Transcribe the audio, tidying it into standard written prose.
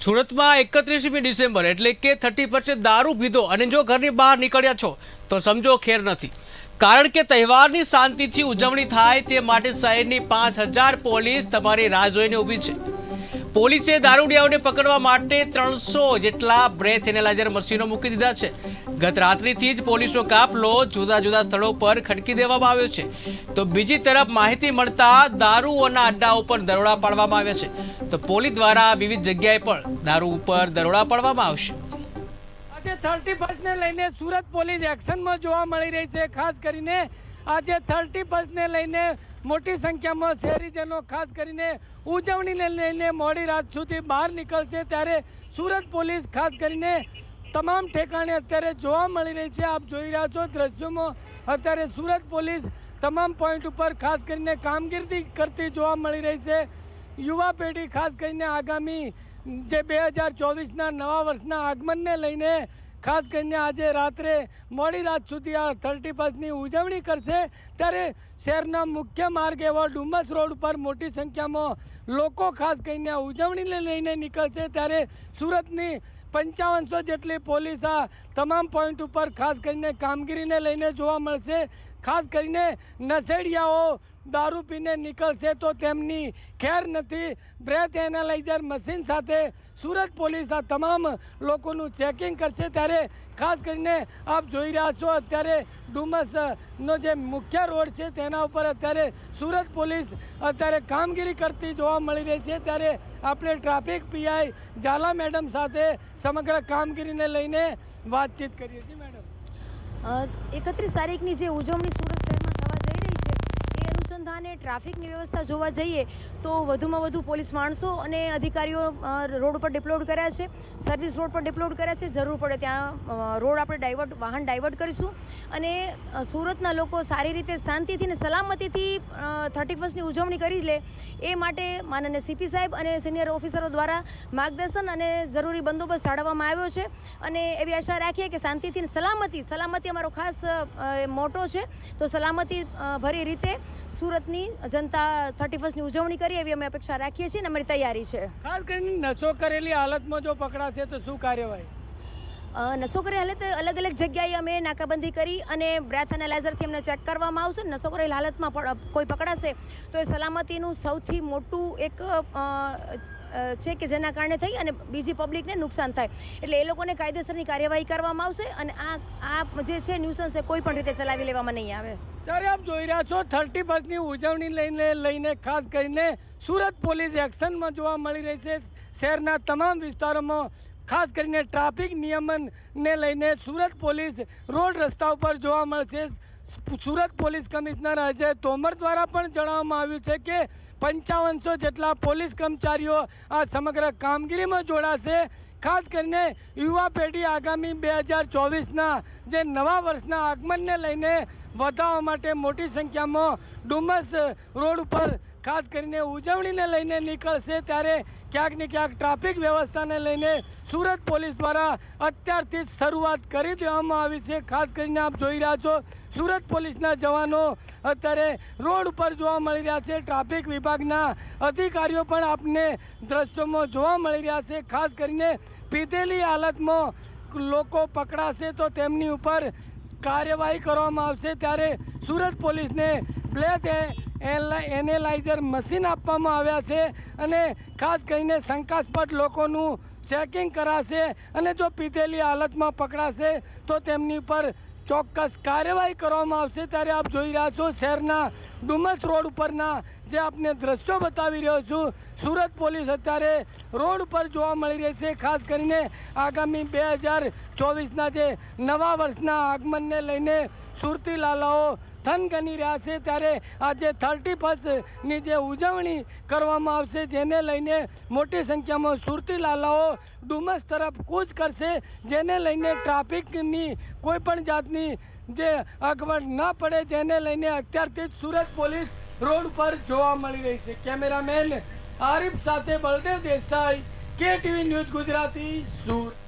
સુરતમાં 31મી ડિસેમ્બર એટલે કે 30% દારૂ પીધો અને જો ઘરની બહાર નીકળ્યા છો તો સમજો ખેર નથી, કારણ કે તહેવારની શાંતિથી ઉજવણી થાય તે માટે શહેરની 5000 પોલીસ તમારી રાહ જોઈને ઊભી છે। પોલીસે દારૂડિયાઓને પકડવા માટે 300 જેટલા બ્રેથ એનાલાઇઝર મશીનો મૂકી દીધા છે। ગત રાત્રિથી જ પોલીસનો કાફલો જુદા જુદા સ્થળો પર ખડકી દેવામાં આવ્યો છે, તો બીજી તરફ માહિતી મળતા દારૂઓના અડ્ડાઓ પર દરોડા પાડવામાં આવ્યા છે। તો પોલીસ દ્વારા વિવિધ જગ્યાએ પણ દારૂ ઉપર દરોડા પાડવામાં આવશે। આજે 31 ને લઈને સુરત પોલીસ એક્શનમાં જોવા મળી રહી છે। ખાસ કરીને આજે 31 ને લઈને મોટી સંખ્યામાં શહેરીજનો ખાસ કરીને ઉજવણીને લઈને મોડી રાત સુધી બહાર નીકળશે, ત્યારે સુરત પોલીસ ખાસ કરીને તમામ ઠેકાણે અત્યારે જોવા મળી રહી છે। આપ જોઈ રહ્યા છો દ્રશ્યોમાં અત્યારે સુરત પોલીસ તમામ પોઈન્ટ ઉપર ખાસ કરીને કામગીરી કરતી જોવા મળી રહી છે। યુવા પેઢી ખાસ કરીને આગામી જે 2024ના નવા વર્ષના આગમનને લઈને ખાસ કરીને આજે રાત્રે મોડી રાત સુધી આ 31ની ઉજવણી કરશે, ત્યારે શહેરના મુખ્ય માર્ગ એવો ડુમસ રોડ ઉપર મોટી સંખ્યામાં લોકો ખાસ કરીને ઉજવણીને લઈને નીકળશે। ત્યારે સુરતની 5500 જેટલી પોલીસ આ તમામ પોઈન્ટ ઉપર ખાસ કરીને કામગીરીને લઈને જોવા મળશે। ખાસ કરીને નશેડિયાઓ દારૂ પીને નીકળશે તો તેમની ખેર નથી। બ્રેથ એનાલાઇઝર મશીન સાથે સુરત પોલીસ આ તમામ લોકોનું ચેકિંગ કરશે। ત્યારે ખાસ કરીને આપ જોઈ રહ્યા છો અત્યારે ડુમસનો જે મુખ્ય રોડ છે તેના ઉપર અત્યારે સુરત પોલીસ અત્યારે કામગીરી કરતી જોવા મળી રહી છે। ત્યારે આપણે ટ્રાફિક પીઆઈ ઝાલા મેડમ સાથે સમગ્ર કામગીરીને લઈને વાતચીત કરીએ છીએ। મેડમ, 31 તારીખની જે ઉજવણી સુરત શહેરમાં થવા જઈ રહી છે એ અનુસંધાને ટ્રાફિકની વ્યવસ્થા જોવા જઈએ તો વધુમાં વધુ પોલીસ માણસો અને અધિકારીઓ રોડ પર ડિપ્લોડ કર્યા છે, સર્વિસ રોડ પર ડિપ્લોડ કર્યા છે। જરૂર પડે ત્યાં રોડ આપણે વાહન ડાયવર્ટ કરીશું અને સુરતના લોકો સારી રીતે શાંતિથી અને સલામતીથી 31ની ઉજવણી કરી લે એ માટે માનનીય સીપી સાહેબ અને સિનિયર ઓફિસરો દ્વારા માર્ગદર્શન અને જરૂરી બંદોબસ્ત જાળવવામાં આવ્યો છે અને એવી આશા રાખીએ કે શાંતિથી સલામતી અમારો ખાસ મોટો છે, તો સલામતી ભરી રીતે સુરતની જનતા 31ની ઉજવણી કરીએ એવી અમે અપેક્ષા રાખીએ છીએ અને અમારી તૈયારી છે। ખાસ કરીને નશો કરેલી હાલતમાં જો પકડાશે તો શું કાર્યવાહી? નશો કરેલ હાલત અલગ અલગ જગ્યાએ અમે નાકાબંધી કરી અને બ્રેથ એનાલાઇઝરથી અમને ચેક કરવામાં આવશે। નશો કરેલ હાલતમાં કોઈ પકડાશે તો એ સલામતીનું સૌથી મોટું એક છે કે જેના કારણે થઈ અને બીજી પબ્લિકને નુકસાન થાય, એટલે એ લોકોને કાયદેસરની કાર્યવાહી કરવામાં આવશે અને આ જે છે ન્યુસન્સ એ કોઈ પણ રીતે ચલાવી લેવામાં નહીં આવે। ત્યારે આપ જોઈ રહ્યા છો 31ની ઉજવણી લઈને ખાસ કરીને સુરત પોલીસ એક્શનમાં જોવા મળી રહી છે। શહેરના તમામ વિસ્તારોમાં ખાસ કરીને ટ્રાફિક નિયમનને લઈને સુરત પોલીસ રોડ રસ્તા ઉપર જોવા મળશે। સુરત પોલીસ કમિશનર અજય તોમર દ્વારા પણ જણાવવામાં આવ્યું છે કે 5500 જેટલા પોલીસ કર્મચારીઓ આ સમગ્ર કામગીરીમાં જોડાશે। ખાસ કરીને યુવા પેઢી આગામી 2024ના જે નવા વર્ષના આગમનને લઈને વધારવા માટે મોટી સંખ્યામાં ડુમસ રોડ ઉપર ખાસ કરીને ઉજવણીને લઈને નીકળશે। ત્યારે ક્યાંક ને ક્યાંક ટ્રાફિક વ્યવસ્થાને લઈને સુરત પોલીસ દ્વારા અત્યારથી જ શરૂઆત કરી દેવામાં આવી છે। ખાસ કરીને આપ જોઈ રહ્યા છો સુરત પોલીસના જવાનો અત્યારે રોડ ઉપર જોવા મળી રહ્યા છે, ટ્રાફિક વિભાગના અધિકારીઓ પણ આપને દ્રશ્યોમાં જોવા મળી રહ્યા છે। ખાસ કરીને પીધેલી હાલતમાં લોકો પકડાશે તો તેમની ઉપર કાર્યવાહી કરવામાં આવશે। ત્યારે સુરત પોલીસને બ્રેથ એનાલાઇઝર મશીન આપવામાં આવ્યા છે અને ખાસ કરીને શંકાસ્પદ લોકોનું ચેકિંગ કરાશે અને જો પીધેલી હાલતમાં પકડાશે તો તેમની ઉપર ચોક્કસ કાર્યવાહી કરવામાં આવશે। ત્યારે આપ જોઈ રહ્યા છો શહેરના ડુમસ રોડ ઉપરના જે આપને દ્રશ્યો બતાવી રહ્યો છું, સુરત પોલીસ અત્યારે રોડ ઉપર જોવા મળી રહી છે। ખાસ કરીને આગામી 2024ના જે નવા વર્ષના આગમનને લઈને સુરતી લાલાઓ થનગની રહ્યા છે। ત્યારે આજે 31ની જે ઉજવણી કરવામાં આવશે જેને લઈને મોટી સંખ્યામાં સુરતી લાલાઓ ડુમસ તરફ કૂચ કરશે, જેને લઈને ટ્રાફિકની કોઈ પણ જાતની જે અગવડ ન પડે જેને લઈને અત્યારથી જ સુરત પોલીસ રોડ પર જોવા મળી રહી છે। કેમેરામેન આરિફ સાથે બલદેવ દેસાઈ, KTV ન્યૂઝ ગુજરાતી, સુરત।